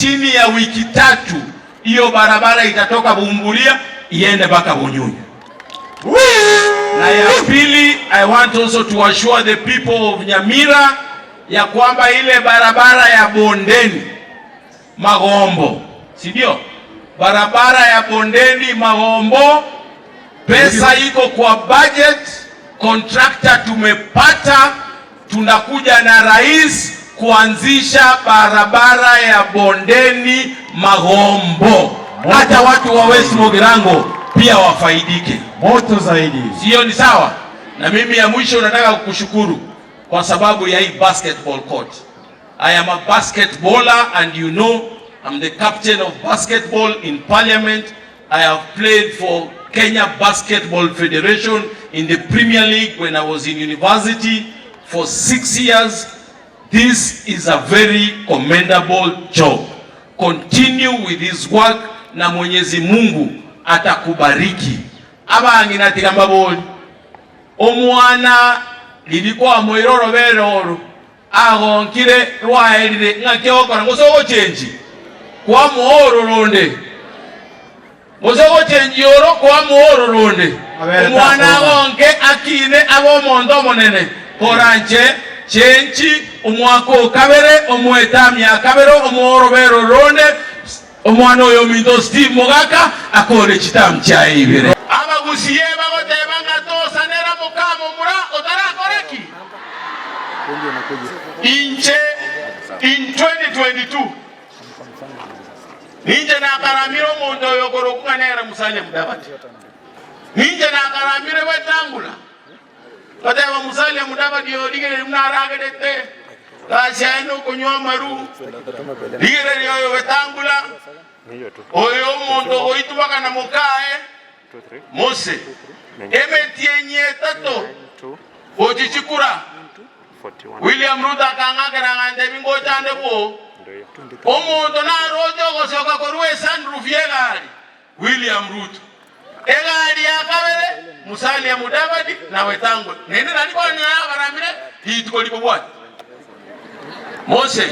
Chini ya wiki 3 hiyo barabara itatoka Bumbulia iende mpaka Bunyunyu. Na ya pili, I want also to assure the people of Nyamira ya kwamba ile barabara ya Bondeni Magombo, si ndio? Barabara ya Bondeni Magombo, pesa iko kwa budget, contractor tumepata, tunakuja na rais kuanzisha barabara ya Bondeni Magombo. Hata watu wa West Mogirango pia wafaidike. Moto zaidi. Sio ni sawa? Na mimi ya mwisho nataka kukushukuru kwa sababu ya hii basketball court. I am a basketballer and you know I'm the captain of basketball in parliament. I have played for Kenya Basketball Federation in the Premier League when I was in university for 6 years. This is a very commendable job. Continue with this work na Mwenyezi Mungu atakubariki. Abangi natigamba boli. Omwana lilikuwa moiroro beroro. Agonkire rwaelire ngakyokora ngosogo change. Kwa muhoro ronde. Ngosogo change yoro kwa muhoro ronde. Omwana agonke akine abo mondo monene. Koranche chenchi umwako kabere omwetamya kabero omorobero ronde omwana oyo minto Steve Mogaka akore chitamu cha ibere abagusiye bagoteba ngatosa nera mukamo mura otara koreki inche in 2022 ninje na karamiro mondo oyo korokuka nera Musalia Mudavadi ninje na karamiro Wetangula Kadeva Musalia Mudavadi odigere mnaragedete Kashano kunywa maru digere yoyo Wetangula oyo mondo oitubaka na mukae Mose emetienye tato ochichikura William Ruto kangagera ngande bingo chande bo omondo na rojo gosoka korwe sunroof yegari William Ruto egari yakabere Musalia Mudavadi na Wetangula nende nani kwa nyabaramire hituko libobwa Mose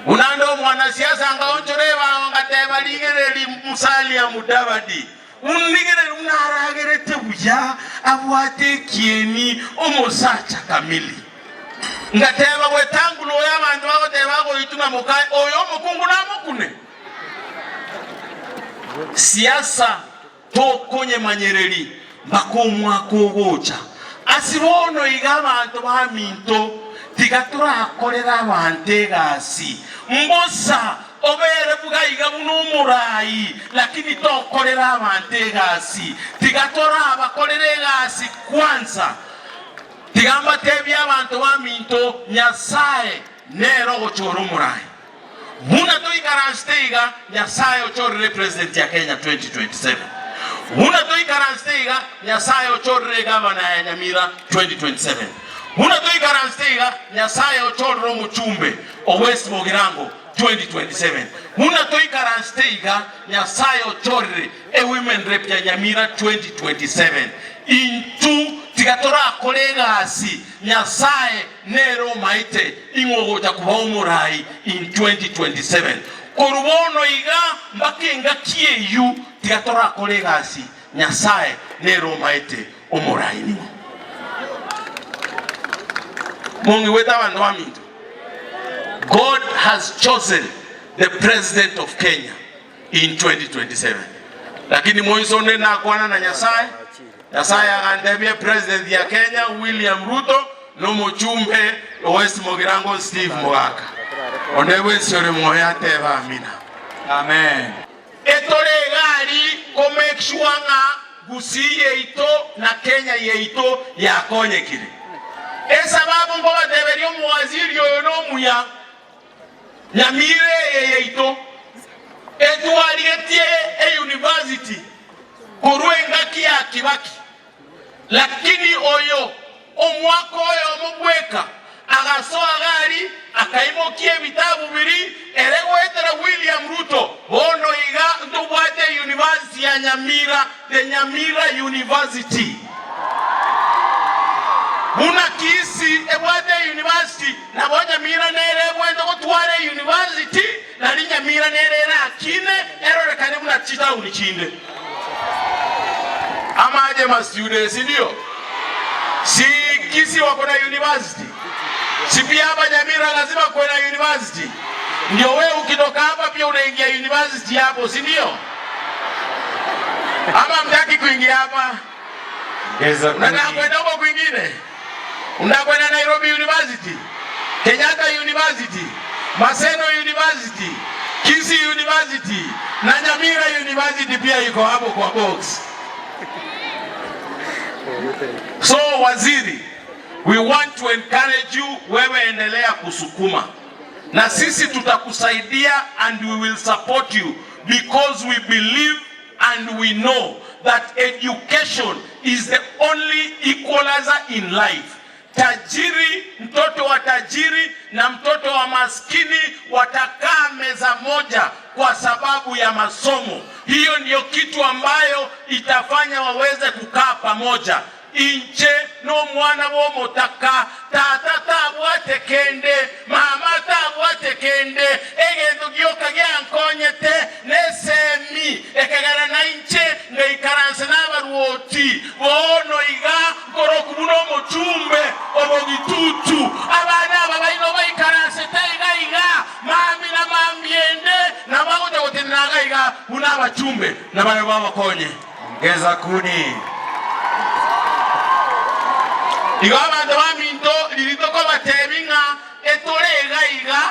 unando mwanasiasa ngaonchoreba ngateba ligere Musalia Mudavadi unigere unaragere tebuya abwate kieni omosacha kamili ngateba Wetangula yabantu bagoteba go ituna mukai oyo mukungu na mukune siasa tokonye manyereri bakomwa kogocha asibono igabantu baminto tigatura akorera abante gasi mbosa obere bugayiga bunumurai lakini tokorera abante gasi tigatora abakorere gasi kwanza tigamba tebya abantu baminto Nyasaye nero gochoro murai muna to ikarasteiga Nyasaye ochorere president ya Kenya 2027 muna to ikarasteiga Nyasaye ochorere governor ya Nyamira 2027 muna to ikarasteiga Nyasaye ochorere muchumbe o West Mogirango 2027 muna to ikarasteiga Nyasaye ochorere e women rep ya Nyamira 2027 into tigatora kolega asi Nyasaye nero maite ingogoja kuba umurai in 2027 korubono iga mbakenga kieyu tigatora kolega asi Nyasaye nero maite umurai ni Mungu weta bantu baminto God has chosen the president of Kenya in 2027 lakini moisone na kwana na Nyasaye Nyasaye agandebye president ya Kenya William Ruto no muchumbe West Mogirango Steve Mogaka ondewe sore moya teba amina amen etore gari ko make sure nga gusiye ito na Kenya yeito yakonye kile esababu ngo badeberio muwaziri yo no muya Nyamire yeito etualietie e university kuruenga kia Kibaki lakini oyo omwako oyo mubweka agasoa gari akaimokie vitabu biri eregwetera William Ruto bono iga ndubwate university ya Nyamira the Nyamira University Muna kisi ebwate university na bonya mira nere bwende ko tware university na linya mira nere na kine erore kane muna chita unikinde. Amaje ma students ndio. Si kisi wako na university. Si pia hapa Nyamira lazima kuwe na university. Ndio wewe ukitoka hapa pia unaingia university hapo, si ndio? Ama mtaki kuingia hapa? Unataka kwenda huko kwingine? Unakwenda Nairobi University, Kenyatta University, Maseno University, Kisii University, na Nyamira University pia iko hapo kwa box. So waziri, we want to encourage you, wewe endelea kusukuma. Na sisi tutakusaidia and we will support you because we believe and we know that education is the only equalizer in life. Tajiri, mtoto wa tajiri na mtoto wa maskini watakaa meza moja kwa sababu ya masomo. Hiyo ndiyo kitu ambayo itafanya waweze kukaa pamoja. Inche no mwana wo motaka tata tabwate kende mama tabwate kende egendo gyoka gyankonyete nesemi ekagara na inche ngikaranse n'abaruoti bono iga goroku buno mutumbe obogitutu abana ababaino bayikaranse taiga mami na mambiende na bagote gotenaga iga buna abachumbe na bana babakonye ngeza kuni Igabanda baminto lilitoko batebinga etolega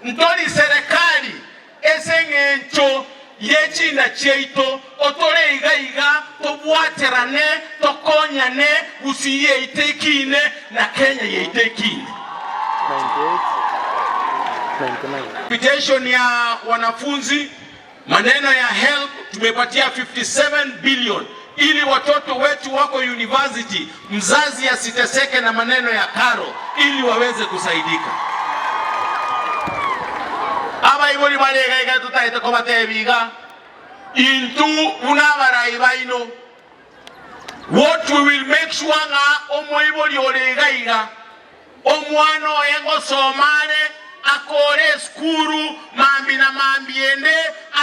ntoli serikali esengencho yechinda cheito otolega tobwaterane tokonyane gusiye itekine na Kenya yeitekine. 98 petition ya wanafunzi maneno ya help tumepatia 57 billion ili watoto wetu wako university mzazi asiteseke na maneno ya karo ili waweze kusaidika. Aba iboli balega tutaite ko batebiga into unabarayi baino. What we will make sure nga omoiboli olegaiga omwana oyengo somane akore skuru mambi na mambiende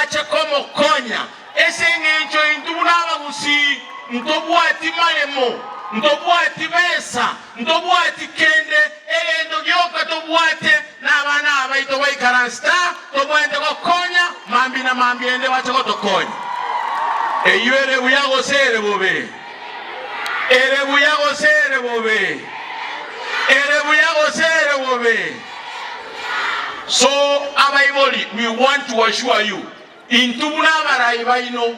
ache komo konya esengencho induna bagusi ntobwati malemo ntobwati besa ntobwati kende egendo gyoka tobwate n'abana abaito baikaransta tobwente ko konya mambi na mambiende bache ko tokonya eyere buyago sere bobe ere buyago sere bobe ere buyago sere bobe. So abaiboli, we want to assure you intubuna barayi baino